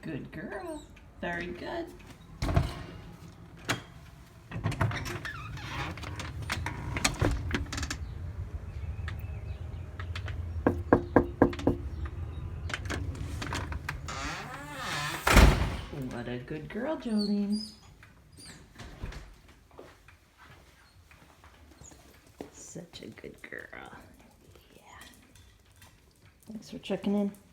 Good girl. Very good. What a good girl, Jolene. Such a good girl. Yeah. Thanks for checking in.